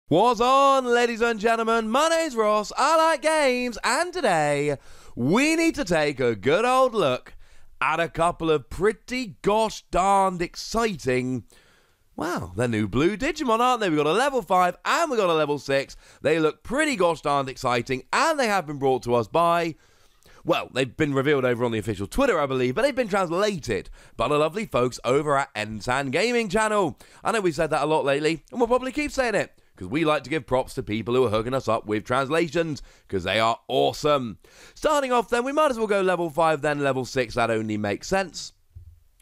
What's on, ladies and gentlemen? My name's Ross, I like games, and today we need to take a good old look at a couple of pretty gosh darned exciting, well, they're new blue Digimon, aren't they? We've got a level 5 and we've got a level 6. They look pretty gosh darned exciting, and they have been brought to us by, well, they've been revealed over on the official Twitter, I believe, but they've been translated by the lovely folks over at Ensan Gaming Channel. I know we've said that a lot lately, and we'll probably keep saying it, because we like to give props to people who are hooking us up with translations, because they are awesome. Starting off then, we might as well go level 5, then level 6, that only makes sense.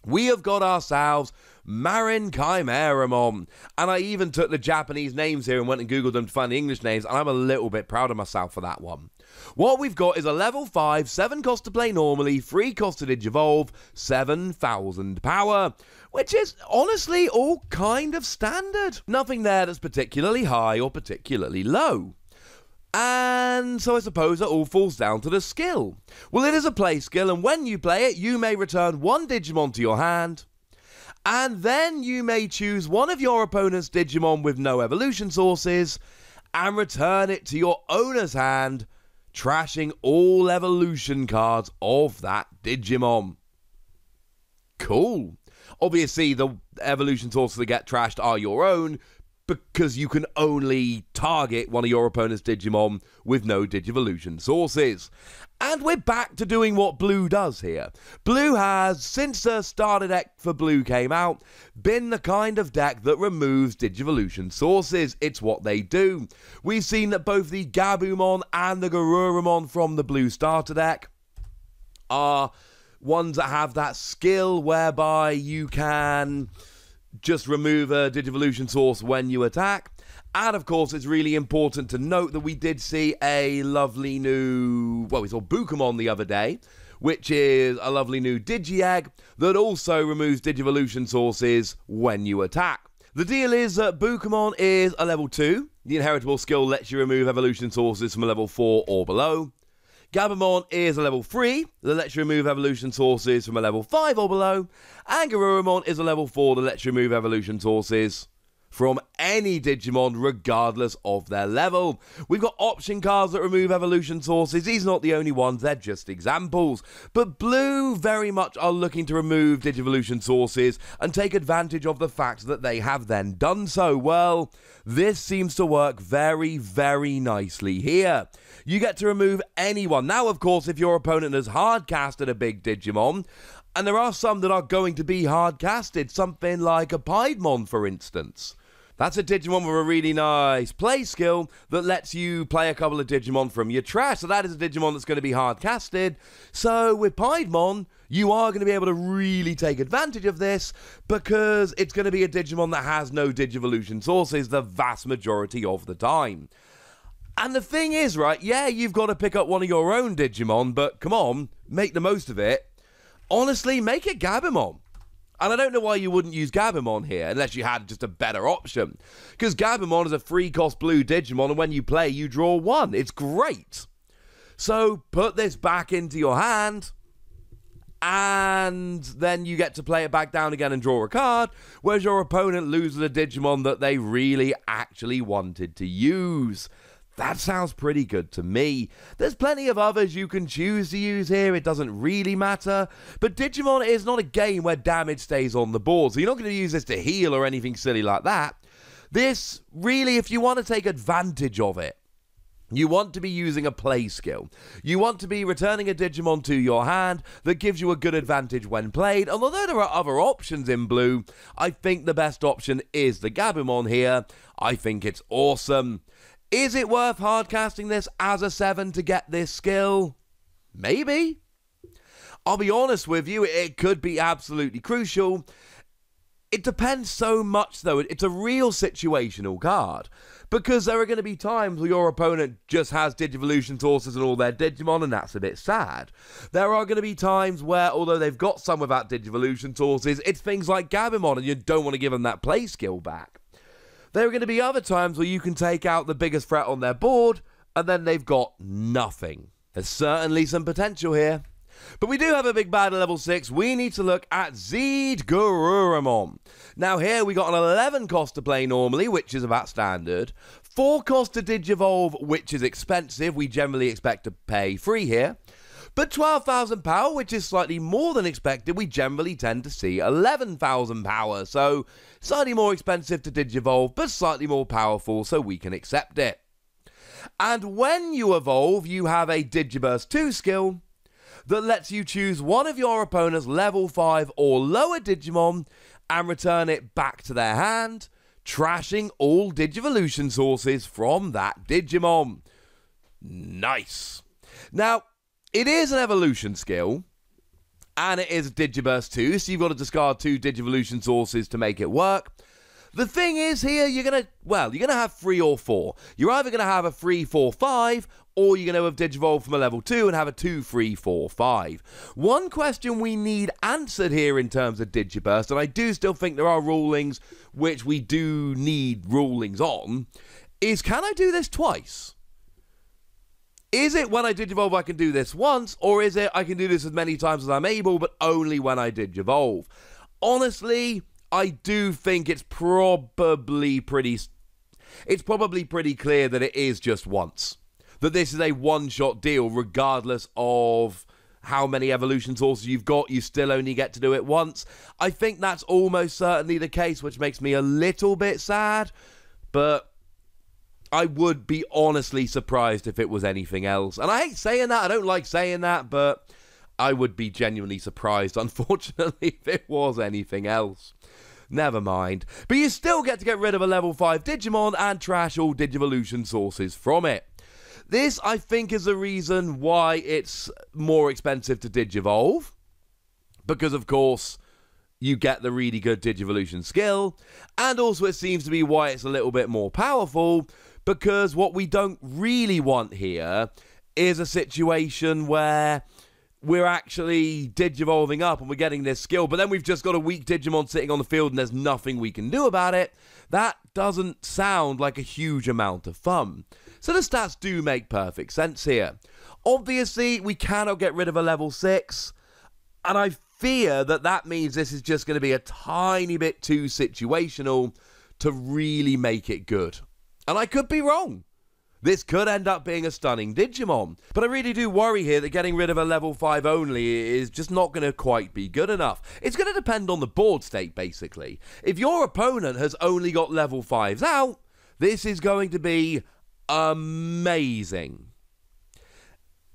We have got ourselves Marin Chimeramon, and I even took the Japanese names here and went and googled them to find the English names, and I'm a little bit proud of myself for that one. What we've got is a level 5, 7 cost to play normally, 3 cost to Digivolve, 7,000 power, which is honestly all kind of standard. Nothing there that's particularly high or particularly low. And so I suppose it all falls down to the skill. Well, it is a play skill, and when you play it, you may return one Digimon to your hand, and then you may choose one of your opponent's Digimon with no evolution sources, and return it to your owner's hand, trashing all evolution cards of that Digimon. Cool. Obviously, the evolution sources that get trashed are your own, because you can only target one of your opponent's Digimon with no Digivolution sources. And we're back to doing what Blue does here. Blue has, since the starter deck for Blue came out, been the kind of deck that removes Digivolution sources. It's what they do. We've seen that both the Gabumon and the Garurumon from the Blue starter deck are ones that have that skill whereby you can just remove a Digivolution source when you attack. And of course, it's really important to note that we did see a lovely new, well, we saw Bukamon the other day, which is a lovely new Digi-Egg that also removes Digivolution sources when you attack. The deal is that Bukamon is a level 2. The inheritable skill lets you remove evolution sources from a level 4 or below. Gabumon is a level 3 that lets you remove evolution sources from a level 5 or below, and Garurumon is a level 4 that lets you remove evolution sources from any Digimon regardless of their level. We've got option cards that remove evolution sources. These are not the only ones, they're just examples. But Blue very much are looking to remove Digivolution sources and take advantage of the fact that they have then done so. Well, this seems to work very, very nicely here. You get to remove anyone. Now, of course, if your opponent has hard-casted a big Digimon, and there are some that are going to be hard-casted, something like a Piedmon, for instance. That's a Digimon with a really nice play skill that lets you play a couple of Digimon from your trash. So that is a Digimon that's going to be hard-casted. So with Piedmon, you are going to be able to really take advantage of this because it's going to be a Digimon that has no Digivolution sources the vast majority of the time. And the thing is, right, yeah, you've got to pick up one of your own Digimon, but come on, make the most of it. Honestly, make it Gabumon. And I don't know why you wouldn't use Gabumon here, unless you had just a better option. Because Gabumon is a 3-cost blue Digimon, and when you play, you draw 1. It's great. So, put this back into your hand, and then you get to play it back down again and draw a card, whereas your opponent loses a Digimon that they really actually wanted to use. That sounds pretty good to me. There's plenty of others you can choose to use here, it doesn't really matter. But Digimon is not a game where damage stays on the board, so you're not going to use this to heal or anything silly like that. This, really, if you want to take advantage of it, you want to be using a play skill. You want to be returning a Digimon to your hand that gives you a good advantage when played. And although there are other options in Blue, I think the best option is the Gabumon here. I think it's awesome. Is it worth hardcasting this as a 7 to get this skill? Maybe. I'll be honest with you, it could be absolutely crucial. It depends so much, though. It's a real situational card. Because there are going to be times where your opponent just has Digivolution sources and all their Digimon, and that's a bit sad. There are going to be times where, although they've got some without Digivolution sources, it's things like Gabumon, and you don't want to give them that play skill back. There are going to be other times where you can take out the biggest threat on their board, and then they've got nothing. There's certainly some potential here. But we do have a big bad at level 6. We need to look at Zeed Garurumon. Now here we got an 11 cost to play normally, which is about standard. 4 cost to Digivolve, which is expensive. We generally expect to pay free here. But 12,000 power, which is slightly more than expected, we generally tend to see 11,000 power. So slightly more expensive to Digivolve, but slightly more powerful, so we can accept it. And when you evolve, you have a Digiburst 2 skill that lets you choose one of your opponent's level 5 or lower Digimon and return it back to their hand, trashing all Digivolution sources from that Digimon. Nice. Now, it is an evolution skill, and it is Digiburst 2, so you've got to discard 2 Digivolution sources to make it work. The thing is here, you're going to have 3 or 4. You're either going to have a 3, 4, 5, or you're going to have Digivolve from a level 2 and have a 2, 3, 4, 5. One question we need answered here in terms of Digiburst, and I do still think there are rulings which we do need rulings on, is can I do this twice? Is it when I Digivolve I can do this once, or is it I can do this as many times as I'm able, but only when I Digivolve? Honestly, I do think it's probably pretty clear that it is just once. That this is a one-shot deal, regardless of how many evolution sources you've got, you still only get to do it once. I think that's almost certainly the case, which makes me a little bit sad, but I would be honestly surprised if it was anything else. And I hate saying that, I don't like saying that, but I would be genuinely surprised, unfortunately, if it was anything else. Never mind. But you still get to get rid of a level 5 Digimon and trash all Digivolution sources from it. This, I think, is the reason why it's more expensive to Digivolve. Because, of course, you get the really good Digivolution skill. And also it seems to be why it's a little bit more powerful. Because what we don't really want here is a situation where we're actually Digivolving up and we're getting this skill, but then we've just got a weak Digimon sitting on the field and there's nothing we can do about it. That doesn't sound like a huge amount of fun. So the stats do make perfect sense here. Obviously, we cannot get rid of a level 6, and I fear that that means this is just going to be a tiny bit too situational to really make it good. And I could be wrong. This could end up being a stunning Digimon. But I really do worry here that getting rid of a level 5 only is just not going to quite be good enough. It's going to depend on the board state, basically. If your opponent has only got level 5s out, this is going to be amazing.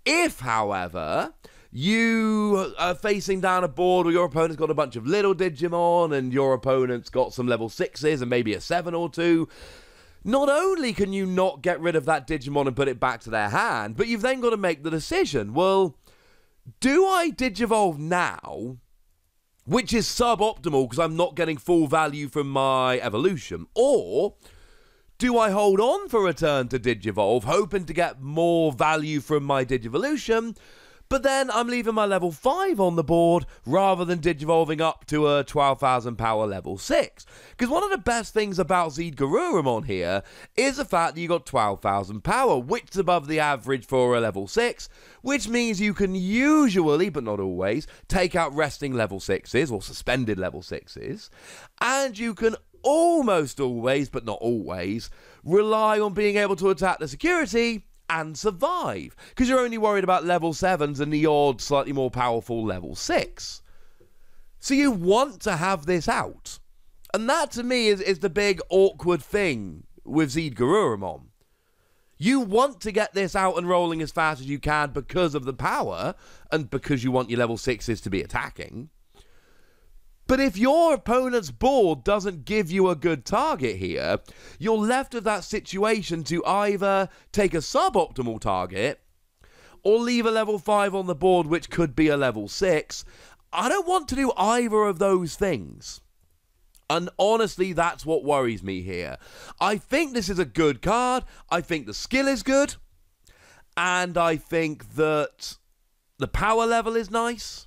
If, however, you are facing down a board where your opponent's got a bunch of little Digimon and your opponent's got some level 6s and maybe a 7 or 2, not only can you not get rid of that Digimon and put it back to their hand, but you've then got to make the decision, well, do I Digivolve now, which is suboptimal because I'm not getting full value from my evolution, or do I hold on for a turn to Digivolve, hoping to get more value from my Digivolution, but then I'm leaving my level 5 on the board rather than Digivolving up to a 12,000 power level 6. Because one of the best things about Zeed Garurumon here is the fact that you got 12,000 power, which is above the average for a level 6, which means you can usually, but not always, take out resting level 6s or suspended level 6s, and you can almost always, but not always, rely on being able to attack the security and survive, because you're only worried about level 7s and the odd slightly more powerful level 6. So you want to have this out. And that to me is the big awkward thing with Zeed Garurumon. You want to get this out and rolling as fast as you can because of the power, and because you want your level 6s to be attacking. But if your opponent's board doesn't give you a good target here, you're left with that situation to either take a suboptimal target or leave a level 5 on the board, which could be a level 6. I don't want to do either of those things. And honestly, that's what worries me here. I think this is a good card. I think the skill is good. And I think that the power level is nice.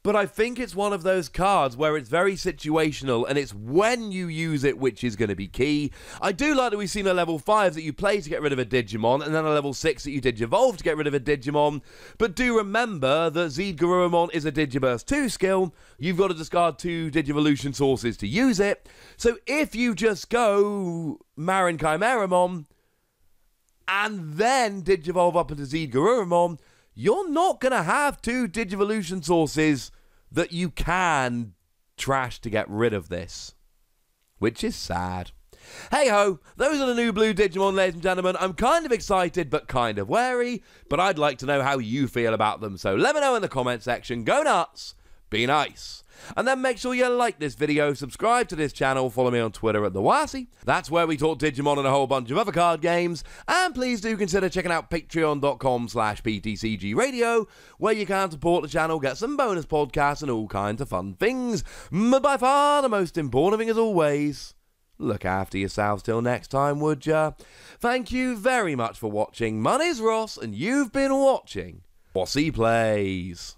But I think it's one of those cards where it's very situational, and it's when you use it which is going to be key. I do like that we've seen a level 5 that you play to get rid of a Digimon, and then a level 6 that you Digivolve to get rid of a Digimon. But do remember that Zeed Garurumon is a Digiburst 2 skill. You've got to discard 2 Digivolution sources to use it. So if you just go Marin Chimeramon and then Digivolve up into Zeed Garurumon, you're not going to have 2 Digivolution sources that you can trash to get rid of this, which is sad. Hey ho, those are the new blue Digimon, ladies and gentlemen. I'm kind of excited but kind of wary, but I'd like to know how you feel about them, so let me know in the comment section. Go nuts, be nice. And then make sure you like this video, subscribe to this channel, follow me on Twitter at TheWassy. That's where we talk Digimon and a whole bunch of other card games. And please do consider checking out patreon.com/PTCGradio, where you can support the channel, get some bonus podcasts and all kinds of fun things. But by far the most important thing as always, look after yourselves till next time, would ya? Thank you very much for watching. My name's Ross, and you've been watching Wassy Plays.